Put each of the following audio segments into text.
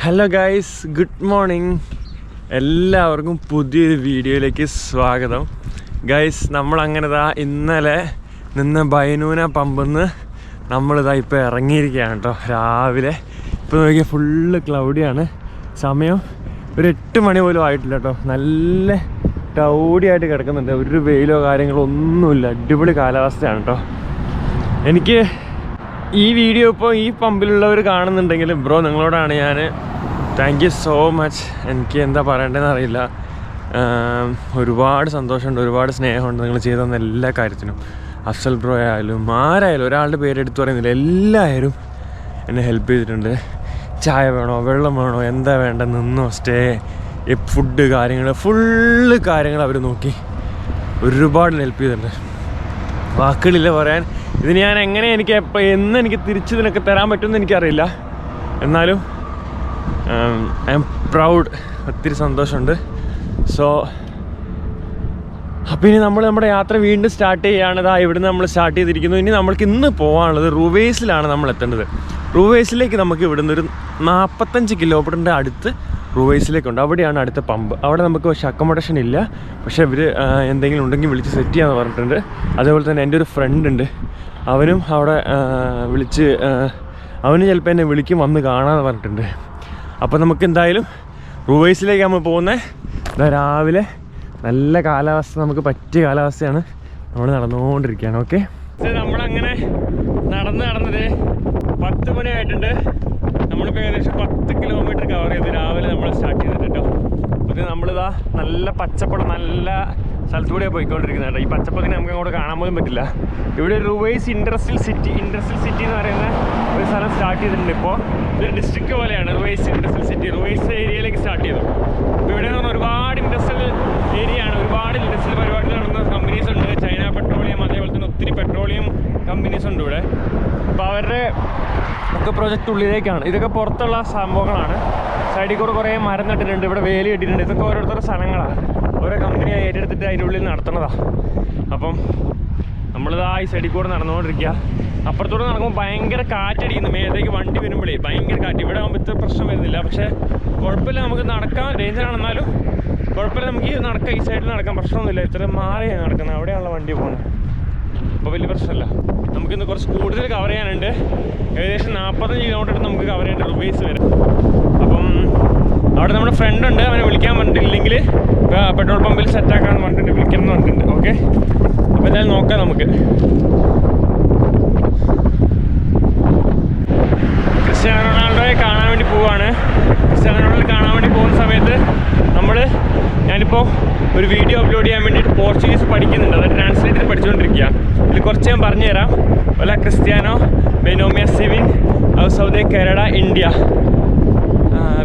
Hello guys, good morning. എല്ലാവർക്കും പുതിയൊരു വീഡിയോയിലേക്ക് സ്വാഗതം. ഗൈസ്, നമ്മളങ്ങനെ ഇന്നലെ നിന്ന് ബൈനൂന പമ്പെന്ന് നമ്മളിതാ ഇപ്പോൾ ഇറങ്ങിയിരിക്കുകയാണ് കേട്ടോ. രാവിലെ ഇപ്പോൾ നോക്കിയാൽ ഫുള്ള് ക്ലൗഡിയാണ്. സമയം ഒരു 8 മണി പോലും ആയിട്ടില്ല കേട്ടോ. നല്ല ക്ലൗഡിയായിട്ട് കിടക്കുന്നുണ്ട്. ഒരു വെയിലോ കാര്യങ്ങളോ ഒന്നുമില്ല. അടിപൊളി കാലാവസ്ഥയാണ് കേട്ടോ. എനിക്ക് ഈ വീഡിയോ ഇപ്പോൾ ഈ പമ്പിലുള്ളവർ കാണുന്നുണ്ടെങ്കിൽ ബ്രോ നിങ്ങളോടാണ് ഞാൻ താങ്ക് യു സോ മച്ച്. എനിക്ക് എന്താ പറയേണ്ടതെന്ന് അറിയില്ല. ഒരുപാട് സന്തോഷമുണ്ട്, ഒരുപാട് സ്നേഹമുണ്ട് നിങ്ങൾ ചെയ്തു തന്ന എല്ലാ കാര്യത്തിനും. അഫ്സൽ ബ്രോ ആയാലും ആരായാലും ഒരാളുടെ പേരെടുത്ത് പറയുന്നില്ല, എല്ലാവരും എന്നെ ഹെൽപ്പ് ചെയ്തിട്ടുണ്ട്. ചായ വേണോ, വെള്ളം വേണോ, എന്താ വേണ്ട, നിന്നോ, സ്റ്റേ, ഫുഡ് കാര്യങ്ങൾ, ഫുള്ള് കാര്യങ്ങൾ അവർ നോക്കി ഒരുപാട് ഹെൽപ്പ് ചെയ്തിട്ടുണ്ട്. വാക്കുകളില്ല പറയാൻ. ഇത് ഞാൻ എങ്ങനെ എനിക്ക് എനിക്ക് തിരിച്ചു ഇതിനൊക്കെ തരാൻ പറ്റുമെന്ന് എനിക്കറിയില്ല. എന്നാലും ഐ എം പ്രൗഡ്. ഒത്തിരി സന്തോഷമുണ്ട്. സോ അപ്പോൾ ഇനി നമ്മുടെ യാത്ര വീണ്ടും സ്റ്റാർട്ട് ചെയ്യുകയാണ്. ഇവിടുന്ന് നമ്മൾ സ്റ്റാർട്ട് ചെയ്തിരിക്കുന്നു. ഇനി നമ്മൾക്ക് ഇന്ന് പോകാനുള്ളത് റുവൈസിലാണ് നമ്മൾ എത്തേണ്ടത്. റുവൈസിലേക്ക് നമുക്ക് ഇവിടുന്ന് ഒരു 45 കിലോമീറ്ററിൻ്റെ അടുത്ത് റുവൈസിലേക്കുണ്ട്. അവിടെയാണ് അടുത്ത പമ്പ്. അവിടെ നമുക്ക് പക്ഷേ അക്കോമഡേഷൻ ഇല്ല. പക്ഷേ ഇവർ എന്തെങ്കിലും ഉണ്ടെങ്കിൽ വിളിച്ച് സെറ്റ് ചെയ്യാമെന്ന് പറഞ്ഞിട്ടുണ്ട്. അതേപോലെ തന്നെ എൻ്റെ ഒരു ഫ്രണ്ട് ഉണ്ട്, അവനും അവിടെ വിളിച്ച് അവന് ചിലപ്പോൾ എന്നെ വിളിക്കും വന്ന് കാണാമെന്ന് പറഞ്ഞിട്ടുണ്ട്. അപ്പോൾ നമുക്ക് എന്തായാലും റുവൈസിലേക്ക് നമ്മൾ പോകുന്നത്. രാവിലെ നല്ല കാലാവസ്ഥ, നമുക്ക് പറ്റിയ കാലാവസ്ഥയാണ്. നമ്മൾ നടന്നുകൊണ്ടിരിക്കുകയാണ്. ഓക്കെ, നമ്മളങ്ങനെ നടന്നത് 10 മണി ആയിട്ടുണ്ട്. നമ്മളിപ്പോൾ ഏകദേശം 10 കിലോമീറ്റർ കവർ ചെയ്ത് രാവിലെ നമ്മൾ സ്റ്റാർട്ട് ചെയ്തിട്ട് കേട്ടോ. അപ്പോൾ നമ്മളിതാ നല്ല പച്ചപ്പടം, നല്ല സ്ഥലത്തൂടെയാണ് പോയിക്കൊണ്ടിരിക്കുന്നത് കേട്ടോ. ഈ പച്ചപ്പത്തിന് നമുക്ക് അങ്ങോട്ട് കാണാൻ പോലും പറ്റില്ല. ഇവിടെ റുവൈസ് ഇൻഡസ്ട്രിയൽ സിറ്റി എന്ന് പറയുന്ന ഒരു സ്ഥലം സ്റ്റാർട്ട് ചെയ്തിട്ടുണ്ട്. ഇപ്പോൾ ഇതൊരു ഡിസ്ട്രിക്റ്റ് പോലെയാണ് റുവൈസ് ഇൻഡസ്ട്രിയൽ സിറ്റി. റുവൈസ് ഏരിയയിലേക്ക് സ്റ്റാർട്ട് ചെയ്തു. അപ്പോൾ ഇവിടെ നിന്ന് ഒരുപാട് ഇൻഡസ്ട്രിയൽ ഏരിയയാണ്. ഒരുപാട് ഇൻഡസ്ട്രിയൽ പരിപാടികൾ നടന്ന കമ്പനീസ് ഉണ്ട്. ചൈന പെട്രോളിയം, അതേപോലെ തന്നെ ഒത്തിരി പെട്രോളിയം കമ്പനീസ് ഉണ്ട് ഇവിടെ. അപ്പോൾ അവരുടെ ഒക്കെ പ്രോജക്റ്റ് ഉള്ളിലേക്കാണ്. ഇതൊക്കെ പുറത്തുള്ള സംഭവങ്ങളാണ്. സൈഡിൽ കൂടെ കുറേ മരം നട്ടിട്ടുണ്ട്, ഇവിടെ വേലി കെട്ടിയിട്ടുണ്ട്. ഇതൊക്കെ ഓരോരുത്തരുടെ സ്ഥലങ്ങളാണ്. ഓരോ കമ്പനി ഏറ്റെടുത്തിട്ട് അതിൻ്റെ ഉള്ളിൽ നടത്തുന്നതാണ്. അപ്പം നമ്മളിതാ ഈ സൈഡിൽ കൂടെ നടന്നുകൊണ്ടിരിക്കുക. അപ്പുറത്തോടെ നടക്കുമ്പോൾ ഭയങ്കര കാറ്റടിക്കുന്നു. മേത്തേക്ക് വണ്ടി വരുമ്പോഴേ ഭയങ്കര കാറ്റ്. ഇവിടെ ആകുമ്പോൾ ഇത്ര പ്രശ്നം വരുന്നില്ല. പക്ഷേ കുഴപ്പമില്ല, നമുക്ക് നടക്കാൻ ഡേഞ്ചറാണെന്നാലും കുഴപ്പമില്ല, നമുക്ക് നടക്കാം. ഈ സൈഡിൽ നടക്കാൻ പ്രശ്നമൊന്നുമില്ല. ഇത്ര മാറിയാണ് നടക്കുന്നത്, അവിടെയാണല്ലോ വണ്ടി പോകുന്നത്. അപ്പോൾ വലിയ പ്രശ്നമില്ല. നമുക്കിന്ന് കുറച്ച് കൂടുതൽ കവർ ചെയ്യാനുണ്ട്. ഏകദേശം 45 കിലോമീറ്റർ നമുക്ക് കവർ ചെയ്യേണ്ട റുവൈസ് വരെ. അപ്പം അവിടെ നമ്മുടെ ഫ്രണ്ട് ഉണ്ട്, അവനെ വിളിക്കാൻ പറഞ്ഞിട്ടില്ലെങ്കിൽ പെട്രോൾ പമ്പിൽ സെറ്റാക്കാമെന്ന് പറഞ്ഞിട്ടുണ്ട്, വിളിക്കണം എന്ന് പറഞ്ഞിട്ടുണ്ട്. ഓക്കെ, അപ്പോൾ എന്തായാലും നോക്കാം നമുക്ക്. ക്രിസ്ത്യാനോ റൊണാൾഡോയെ കാണാൻ വേണ്ടി പോവുകയാണ്. ക്രിസ്ത്യാനോ റൊണാൾഡോ കാണാൻ വേണ്ടി പോകുന്ന സമയത്ത് ഞാനിപ്പോൾ ഒരു വീഡിയോ അപ്ലോഡ് ചെയ്യാൻ വേണ്ടിയിട്ട് പോർച്ചുഗീസ് പഠിക്കുന്നുണ്ട്. അത് ട്രാൻസ്ലേറ്റ് ചെയ്ത് പഠിച്ചുകൊണ്ടിരിക്കുക. ഇതിൽ കുറച്ച് ഞാൻ പറഞ്ഞുതരാം. ഒല ക്രിസ്ത്യാനോ ബെനോമിയ സിവിൻ സൗദി കനഡ ഇന്ത്യ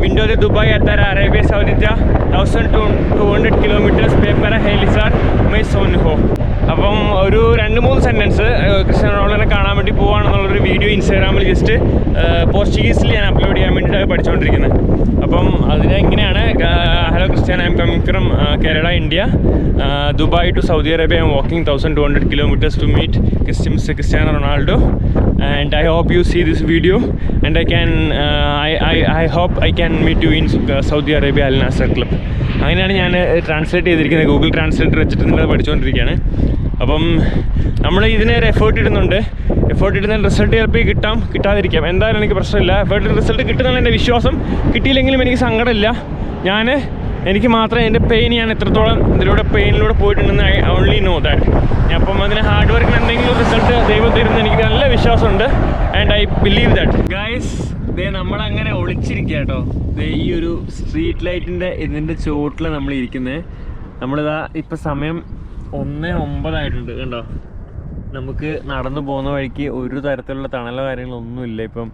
विंडो से दुबई आता है अरेबिया सऊदी 1200 किलोमीटर्स പേപ്പർ ഹെലിസാർ മൈ സോൻ ഹോ. അപ്പം ഒരു 2-3 സെൻറ്റൻസ് ക്രിസ്ത്യാനോ റൊണാൾഡോനെ കാണാൻ വേണ്ടി പോവുകയാണെന്നുള്ളൊരു വീഡിയോ ഇൻസ്റ്റാഗ്രാമിൽ ജസ്റ്റ് പോർച്ചുഗീസിൽ ഞാൻ അപ്ലോഡ് ചെയ്യാൻ വേണ്ടിയിട്ട് പഠിച്ചുകൊണ്ടിരിക്കുന്നത്. അപ്പം അതിന് എങ്ങനെയാണ്, hello Cristiano, I am coming from Kerala India, Dubai to Saudi Arabia, I am walking 1200 kilometers to meet Cristiano Ronaldo, and I hope you see this video, and I hope I can meet you in Saudi Arabia Al Nassr Club. അങ്ങനെയാണ് ഞാൻ translate ചെയ്തിരിക്കുന്നത്. Google translator വെച്ചിട്ട് നിങ്ങൾ പഠിച്ചുകൊണ്ടിരിക്കുകയാണ്. അപ്പം നമ്മൾ ഇതിനൊരു effort ഇടുന്നുണ്ട്. എഫേർട്ട് ഇടുന്ന റിസൾട്ട് ചിലപ്പോൾ കിട്ടാതിരിക്കാം. എന്തായാലും എനിക്ക് പ്രശ്നമില്ല. എഫേർട്ട് റിസൾട്ട് കിട്ടുന്നതാണ് എൻ്റെ വിശ്വാസം. കിട്ടിയില്ലെങ്കിലും എനിക്ക് സങ്കടമില്ല. എനിക്ക് മാത്രമേ എൻ്റെ പെയിൻ, ഞാൻ എത്രത്തോളം പെയിനിലൂടെ പോയിട്ടുണ്ടെന്ന് ഐ ഓൺലി നോ ദാറ്റ്. അപ്പം അതിന് ഹാർഡ് വർക്കിന് എന്തെങ്കിലും റിസൾട്ട് ദൈവം തരുമെന്ന് എനിക്ക് നല്ല വിശ്വാസമുണ്ട്. And I believe that. Guys, നമ്മളങ്ങനെ ഒളിച്ചിരിക്കുക കേട്ടോ. ഈ ഒരു സ്ട്രീറ്റ് ലൈറ്റിൻ്റെ ഇതിൻ്റെ ചുവട്ടിൽ നമ്മൾ ഇരിക്കുന്നത്. നമ്മളിതാ ഇപ്പം സമയം 1:09 ആയിട്ടുണ്ട് കണ്ടോ. നമുക്ക് നടന്നു പോകുന്ന വഴിക്ക് ഒരു തരത്തിലുള്ള തണലോ കാര്യങ്ങളൊന്നുമില്ല ഇപ്പം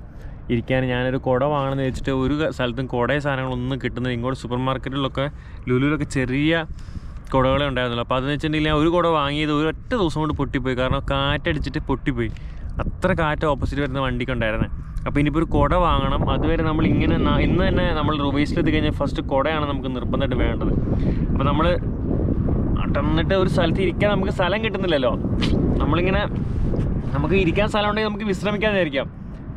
ഇരിക്കാൻ. ഞാനൊരു കുട വാങ്ങണമെന്ന് വെച്ചിട്ട് ഒരു സ്ഥലത്തും കുടയ സാധനങ്ങളൊന്നും കിട്ടുന്നത്. ഇങ്ങോട്ട് സൂപ്പർ മാർക്കറ്റിലൊക്കെ ലുലുവിലൊക്കെ ചെറിയ കുടകളെ ഉണ്ടായിരുന്നല്ലോ. അപ്പോൾ അതെന്ന് വെച്ചിട്ടുണ്ടെങ്കിൽ ഞാൻ ഒരു കുട വാങ്ങിയത് ഒരൊറ്റ ദിവസം കൊണ്ട് പൊട്ടിപ്പോയി. കാരണം കാറ്റടിച്ചിട്ട് പൊട്ടിപ്പോയി. അത്ര കാറ്റ് ഓപ്പോസിറ്റ് വരുന്ന വണ്ടിക്ക് ഉണ്ടായിരുന്നത്. അപ്പോൾ ഇനിയിപ്പോൾ ഒരു കുട വാങ്ങണം. അതുവരെ നമ്മൾ ഇന്ന് തന്നെ നമ്മൾ റുവൈസിലെത്തി കഴിഞ്ഞാൽ ഫസ്റ്റ് കുടയാണ് നമുക്ക് നിർബന്ധമായിട്ട് വേണ്ടത്. അപ്പോൾ നമ്മൾ എന്നിട്ട് ഒരു സ്ഥലത്ത് ഇരിക്കാൻ നമുക്ക് സ്ഥലം കിട്ടുന്നില്ലല്ലോ. നമുക്ക് ഇരിക്കാൻ സ്ഥലം ഉണ്ടെങ്കിൽ നമുക്ക് വിശ്രമിക്കാതെ ഇരിക്കാം.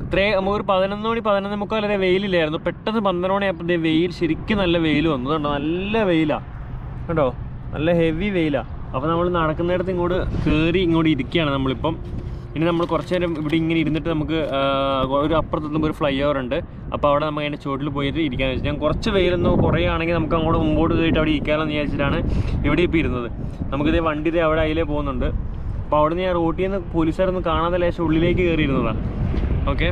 ഇത്രയും നമുക്കൊരു 11 വരെ വെയിലില്ലായിരുന്നു. പെട്ടെന്ന് 12 മണിയായപ്പോൾ വെയിൽ ശരിക്കും നല്ല വെയിൽ വന്നു കേട്ടോ. നല്ല വെയിലാണ് കേട്ടോ, നല്ല ഹെവി വെയിലാണ്. അപ്പോൾ നമ്മൾ നടക്കുന്നിടത്ത് ഇങ്ങോട്ട് കയറി ഇങ്ങോട്ട് ഇരിക്കുകയാണ് നമ്മളിപ്പം. ഇനി നമ്മൾ കുറച്ച് നേരം ഇവിടെ ഇങ്ങനെ ഇരുന്നിട്ട് നമുക്ക് ഒരു അപ്പുറത്തെത്തുമ്പോൾ ഒരു ഫ്ലൈ ഓവർ ഉണ്ട്. അപ്പോൾ അവിടെ നമുക്ക് അതിൻ്റെ ചുവട്ടിൽ പോയിട്ട് ഇരിക്കാമെന്ന് വെച്ചാൽ, ഞാൻ കുറച്ച് വെയിലൊന്നും കുറയുകയാണെങ്കിൽ നമുക്ക് അങ്ങോട്ട് മുമ്പോട്ട് കയറിയിട്ട് അവിടെ ഇരിക്കാമെന്ന് വിചാരിച്ചിട്ടാണ് ഇവിടെ ഇപ്പോൾ ഇരുന്നത്. നമുക്കിതേ വണ്ടി അവിടെ അതിലേ പോകുന്നുണ്ട്. അപ്പോൾ അവിടെ നിന്ന് ഞാൻ റോട്ടിൽ നിന്ന് പോലീസുകാരൊന്നും കാണാതെ ലേശം ഉള്ളിലേക്ക് കയറിയിരുന്നതാണ്. ഓക്കെ,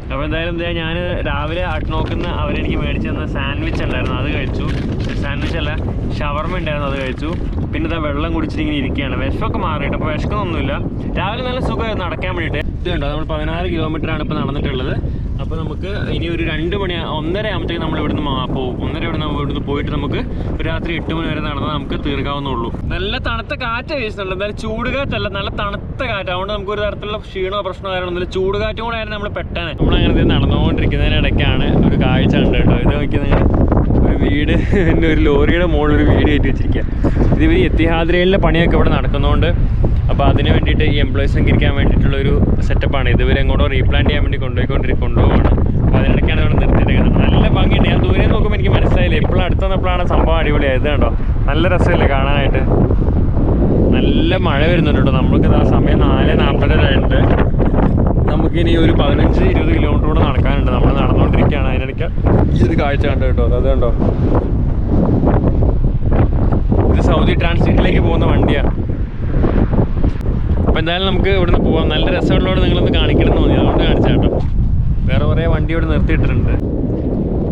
അപ്പോൾ എന്തായാലും ഞാൻ രാവിലെ നോക്കുന്ന അവരെനിക്ക് മേടിച്ച് തന്ന സാൻഡ്വിച്ച് ഉണ്ടായിരുന്നു, അത് കഴിച്ചു. സാൻഡ്വിച്ച് അല്ല, ഷവർമ ഉണ്ടായിരുന്നു, അത് കഴിച്ചു. പിന്നെ ഇതാ വെള്ളം കുടിച്ചിട്ട് ഇങ്ങനെ ഇരിക്കുകയാണ്. വിഷമൊക്കെ മാറിയിട്ട്, അപ്പോൾ വിഷമൊന്നുമില്ല. രാവിലെ നല്ല സുഖമായിരുന്നു നടക്കാൻ വേണ്ടിയിട്ട്. ഇതുണ്ടോ, നമ്മൾ 16 കിലോമീറ്ററാണ് ഇപ്പോൾ നടന്നിട്ടുള്ളത്. അപ്പോൾ നമുക്ക് ഇനി ഒരു 2 മണി 1:30 ആകുമ്പോഴത്തേക്ക് നമ്മൾ ഇവിടുന്ന് പോകും. 1:30 ഇവിടുന്ന് പോയിട്ട് നമുക്ക് ഒരു രാത്രി 8 മണി വരെ നടന്നാൽ നമുക്ക് തീർക്കാവുന്നുള്ളൂ. നല്ല തണുത്ത കാറ്റ് വീശുന്നുണ്ട്. എന്തായാലും ചൂടുകാറ്റല്ല, നല്ല തണുത്ത കാറ്റ്. അതുകൊണ്ട് നമുക്ക് ഒരു തരത്തിലുള്ള ക്ഷീണമോ പ്രശ്നമോ കാര്യമൊന്നുമില്ല. ചൂടുകാറ്റും കൂടെ ആയിരുന്നു നമ്മൾ പെട്ടെന്ന്. നമ്മളങ്ങനെ നടന്നുകൊണ്ടിരിക്കുന്നതിനിടയ്ക്കാണ് ഒരു കാഴ്ച ഉണ്ട് കേട്ടോ. ഇത് നോക്കിയാൽ ഒരു വീട്, പിന്നെ ഒരു ലോറിയുടെ മുകളിൽ ഒരു വീട് കയറ്റി വെച്ചിരിക്കുക. ഇത് ഇവർ എത്തിഹാദ് റെയിലിൻ്റെ പണിയൊക്കെ ഇവിടെ നടക്കുന്നതുകൊണ്ട് അപ്പോൾ അതിന് വേണ്ടിയിട്ട് ഈ എംപ്ലോയീസ് ഇരിക്കാൻ വേണ്ടിയിട്ടുള്ളൊരു സെറ്റപ്പാണ്. ഇതുവരെ എങ്ങോട്ടോ റീപ്ലാന്റ് ചെയ്യാൻ വേണ്ടി കൊണ്ടുപോവാണ്. അപ്പോൾ അതിനിടയ്ക്കാണ് ഇവിടെ നിർത്തിയിട്ടേക്കുന്നത്. നല്ല ഭംഗിയുണ്ട്. ഞാൻ ദൂരെ നോക്കുമ്പോൾ എനിക്ക് മനസ്സിലായില്ല, എപ്പോഴും അടുത്ത് വന്നപ്പോഴാണ് സംഭവം അടിപൊളിയായത് കേട്ടോ. നല്ല രസമില്ലേ കാണാനായിട്ട്. നല്ല മഴ വരുന്നുണ്ട് കേട്ടോ. നമ്മൾക്ക് ആ സമയം 4:42 നമുക്കിനി ഒരു 15-20 കിലോമീറ്റർ കൂടെ നടക്കാനുണ്ട്. നമ്മൾ നടന്നുകൊണ്ടിരിക്കുകയാണ്. അതിനിടയ്ക്ക് ഈ ഒരു കാഴ്ച കണ്ടു കേട്ടോ. അത് കണ്ടോ, ഇത് സൗദി ട്രാൻസിറ്റിലേക്ക് പോകുന്ന വണ്ടിയാണ്. അപ്പോൾ എന്തായാലും നമുക്ക് ഇവിടുന്ന് പോകാം. നല്ല രസമുള്ളതോടെ നിങ്ങളൊന്ന് കാണിക്കണമെന്ന് തോന്നി, അതുകൊണ്ട് കാണിച്ചാൽ കേട്ടോ. വേറെ കുറേ വണ്ടി ഇവിടെ നിർത്തിയിട്ടിട്ടുണ്ട്.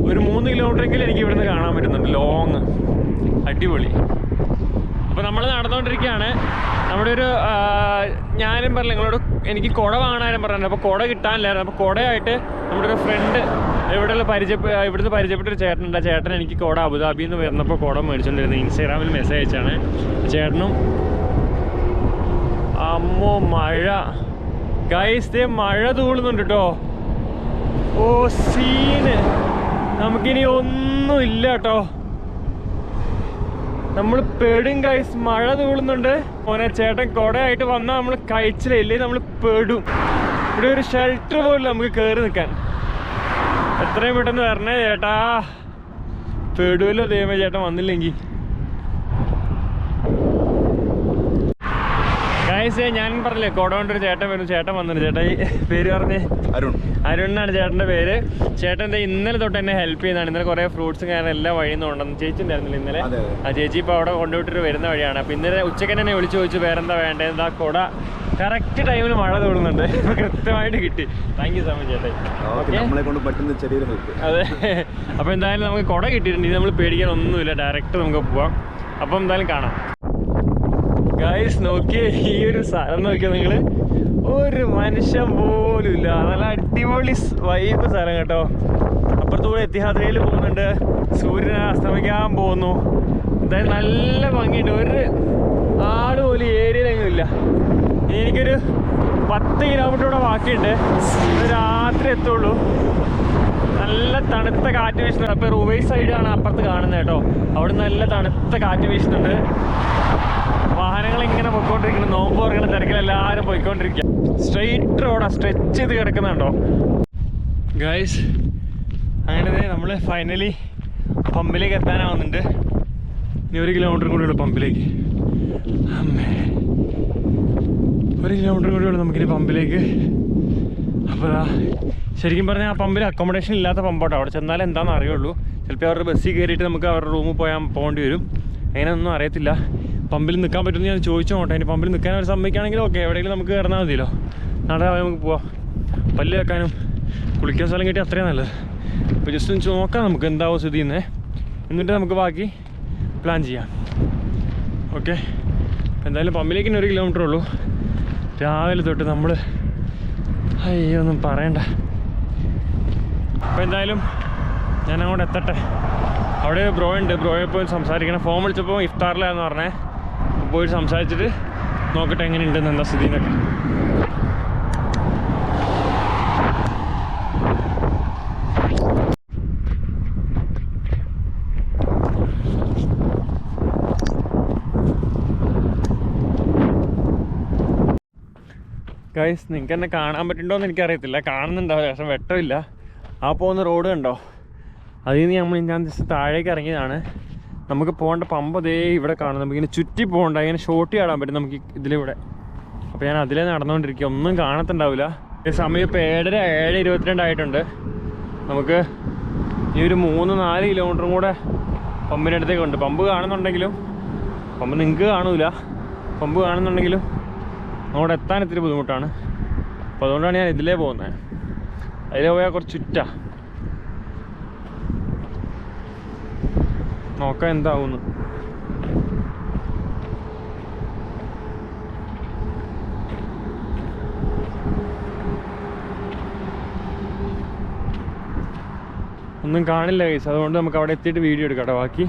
ഒരു 3 കിലോമീറ്ററെങ്കിലും എനിക്ക് ഇവിടുന്ന് കാണാൻ പറ്റുന്നുണ്ട്, ലോങ്, അടിപൊളി. അപ്പോൾ നമ്മൾ നടന്നുകൊണ്ടിരിക്കുകയാണ്. നമ്മുടെ ഒരു ഞാനും പറഞ്ഞില്ല നിങ്ങളോട്, എനിക്ക് കുട വാങ്ങാനും പറഞ്ഞിട്ടുണ്ട്. അപ്പോൾ കുട കിട്ടാനില്ലായിരുന്നു. അപ്പോൾ കുടയായിട്ട് നമ്മുടെ ഒരു ഫ്രണ്ട് ഇവിടുന്ന് പരിചയപ്പെട്ടൊരു ചേട്ടനുണ്ട്. ആ ചേട്ടൻ എനിക്ക് കുട അബുദാബിയിൽ നിന്ന് വരുന്നപ്പോൾ കുട മേടിച്ചുകൊണ്ടിരുന്നത്. ഇൻസ്റ്റാഗ്രാമിൽ മെസ്സേജ് അയച്ചാണ് ചേട്ടനും. അമ്മോ മഴ ഗൈസ്, മഴ തൂളുന്നുണ്ട് കേട്ടോ. ഓ സീന്, നമുക്കിനി ഒന്നുമില്ല കേട്ടോ. നമ്മൾ പെടും ഗൈസ്, മഴ തൂളുന്നുണ്ട്. മോനെ ചേട്ടൻ കുടയായിട്ട് വന്നാൽ നമ്മൾ കഴിച്ചില്ല, ഇല്ലെങ്കിൽ നമ്മൾ പെടും. ഇവിടെ ഒരു ഷെൽട്ടർ പോലും നമുക്ക് കയറി നിൽക്കാൻ. എത്രയും പെട്ടെന്ന് വരണേ ചേട്ടാ, പെടുമല്ലോ ദൈവമേ ചേട്ടൻ വന്നില്ലെങ്കിൽ. ഗൈസ് ഞാൻ പറഞ്ഞില്ലേ കുട കൊണ്ടൊരു ചേട്ടൻ വരും. ചേട്ടൻ വന്നിട്ടുണ്ട്. ചേട്ടാ ഈ പേര് പറഞ്ഞേ? അരുൺ എന്നാണ് ചേട്ടൻ്റെ പേര്. ചേട്ടൻ ഇന്നലെ തൊട്ട് എന്നെ ഹെൽപ്പ് ചെയ്യുന്നതാണ്. ഇന്നലെ കുറേ ഫ്രൂട്ട്സും കാരണം എല്ലാം വഴിയിൽ നിന്ന് കൊണ്ടുവന്നു. ചേച്ചി ഉണ്ടായിരുന്നില്ല ഇന്നലെ. ആ ചേച്ചി ഇപ്പോൾ അവിടെ കൊണ്ടുപോയിട്ടൊരു വരുന്ന വഴിയാണ്. അപ്പോൾ ഇന്നലെ ഉച്ചയ്ക്ക് തന്നെ വിളിച്ച് ചോദിച്ചു വേറെന്താ വേണ്ടത്. ആ കുട കറക്റ്റ് ടൈമിൽ മഴ തോന്നുന്നുണ്ട്, കൃത്യമായിട്ട് കിട്ടി. താങ്ക് യു സോ മച്ച് ചേട്ടാ. അതെ, അപ്പോൾ എന്തായാലും നമുക്ക് കുട കിട്ടിയിട്ടുണ്ട്. ഇത് നമ്മൾ പേടിക്കാൻ ഒന്നുമില്ല, ഡയറക്റ്റ് നമുക്ക് പോവാം. അപ്പോൾ എന്തായാലും കാണാം. ഗൈസ് നോക്കിയേ, ഈ ഒരു സ്ഥലം നോക്കിയാൽ നിങ്ങൾ, ഒരു മനുഷ്യൻ പോലും ഇല്ല. നല്ല അടിപൊളി വൈബ് സ്ഥലം കേട്ടോ. അപ്പുറത്തൂടെ എത്തിഹാദ് റെയിൽ പോകുന്നുണ്ട്, സൂര്യൻ അസ്തമിക്കാൻ പോകുന്നു. എന്തായാലും നല്ല ഭംഗിയുണ്ട്. ഒരു ആട് പോലും ഏരിയയിലെങ്കിലും ഇല്ല. എനിക്കൊരു 10 കിലോമീറ്റർ കൂടെ ബാക്കിയുണ്ട്, രാത്രി എത്തുള്ളൂ. നല്ല തണുത്ത കാറ്റ് വീശുന്നുണ്ട്. അപ്പോൾ റുവൈ സൈഡാണ് അപ്പുറത്ത് കാണുന്നത് കേട്ടോ. അവിടെ നല്ല തണുത്ത കാറ്റ് വീശുന്നുണ്ട്. വാഹനങ്ങൾ ഇങ്ങനെ പോയിക്കൊണ്ടിരിക്കുന്നു. നോമ്പ് തുറക്കുന്ന തിരക്കിലെല്ലാവരും പോയിക്കൊണ്ടിരിക്കുക. സ്ട്രെയിറ്റ് റോഡാ, സ്ട്രെച്ച് ചെയ്ത് കിടക്കുന്നുണ്ടോ ഗൈസ്. അങ്ങനെ നമ്മൾ ഫൈനലി പമ്പിലേക്ക് എത്താനാവുന്നുണ്ട്. ഇനി 1 കിലോമീറ്റർ കൂടിയുള്ളൂ പമ്പിലേക്ക്. അമ്മേ, 1 കിലോമീറ്റർ കൂടിയുള്ളൂ നമുക്കിനി പമ്പിലേക്ക്. അപ്പോൾ ശരിക്കും പറഞ്ഞാൽ ആ പമ്പിൽ അക്കോമഡേഷൻ ഇല്ലാത്ത പമ്പോട്ടോ. അവിടെ ചെന്നാലും എന്താണെന്ന് അറിയുള്ളൂ. ചിലപ്പോൾ അവരുടെ ബസ്സിൽ കയറിയിട്ട് നമുക്ക് അവരുടെ റൂമിൽ പോകേണ്ടി വരും. അങ്ങനെയൊന്നും അറിയത്തില്ല. പമ്പിൽ നിൽക്കാൻ പറ്റുമെന്ന് ഞാൻ ചോദിച്ചു നോട്ടെ. ഇനി പമ്പിൽ നിൽക്കാൻ അവർ സമ്മതിക്കുകയാണെങ്കിൽ ഓക്കെ, എവിടെയെങ്കിലും നമുക്ക് കിടന്നാൽ മതിയല്ലോ. നാളെ നമുക്ക് പോവാം. പല്ല് വെക്കാനും കുളിക്കാൻ സ്ഥലം കിട്ടി, അത്രയും നല്ലത്. അപ്പോൾ ജസ്റ്റ് ഒന്ന് നോക്കാം നമുക്ക് എന്താവും സ്ഥിതി എന്ന്, എന്നിട്ട് നമുക്ക് ബാക്കി പ്ലാൻ ചെയ്യാം. ഓക്കെ, എന്തായാലും പമ്പിലേക്ക് തന്നെ 1 കിലോമീറ്റർ ഉള്ളൂ. രാവിലെ തൊട്ട് നമ്മൾ അയ്യോ ഒന്നും പറയണ്ട. അപ്പോൾ എന്തായാലും ഞാൻ അങ്ങോട്ട് എത്തട്ടെ. അവിടെ ബ്രോ ഉണ്ട്, ബ്രോയെ പോയി സംസാരിക്കണം. ഫോൺ വിളിച്ചപ്പോൾ ഇഫ്താറിലാന്ന് പറഞ്ഞേ. പോയി സംസാരിച്ചിട്ട് നോക്കട്ടെ എങ്ങനെയുണ്ടെന്ന്, എന്താ സ്ഥിതി എന്നൊക്കെ. ഗൈസ് നിങ്ങൾക്ക് എന്നെ കാണാൻ പറ്റുന്നുണ്ടോയെന്ന് എനിക്കറിയത്തില്ല, കാണുന്നുണ്ടാവില്ല, പക്ഷെ വെട്ടമില്ല. ആ പോകുന്ന റോഡ് കണ്ടോ, അതിൽ നിന്ന് ഞാൻ ജസ്റ്റ് താഴേക്ക് ഇറങ്ങിയതാണ്. നമുക്ക് പോകേണ്ട പമ്പ് അതേ ഇവിടെ കാണും. നമുക്കിങ്ങനെ ചുറ്റി പോകണ്ട, ഇങ്ങനെ ഷോർട്ട് ചാടാൻ പറ്റും നമുക്ക് ഇതിലൂടെ. അപ്പോൾ ഞാൻ അതിലേ നടന്നുകൊണ്ടിരിക്കുക, ഒന്നും കാണത്തുണ്ടാവില്ല. സമയം ഇപ്പോൾ 7:22 ആയിട്ടുണ്ട്. നമുക്ക് ഈ ഒരു 3-4 കിലോമീറ്ററും കൂടെ പമ്പിൻ്റെ അടുത്തേക്ക് ഉണ്ട്. പമ്പ് കാണുന്നുണ്ടെങ്കിലും, പമ്പ് നിങ്ങൾക്ക് കാണൂല, പമ്പ് കാണുന്നുണ്ടെങ്കിലും അങ്ങോട്ട് എത്താൻ ഇത്തിരി ബുദ്ധിമുട്ടാണ്. അപ്പോൾ അതുകൊണ്ടാണ് ഞാൻ ഇതിലേ പോകുന്നത്. അതിലേ പോയാൽ കുറച്ച് ചുറ്റാ, നോക്കാം എന്താവുന്നു. ഒന്നും കാണില്ല ഗൈസ്, അതുകൊണ്ട് നമുക്ക് അവിടെ എത്തിയിട്ട് വീഡിയോ എടുക്കാം കേട്ടോ ബാക്കി.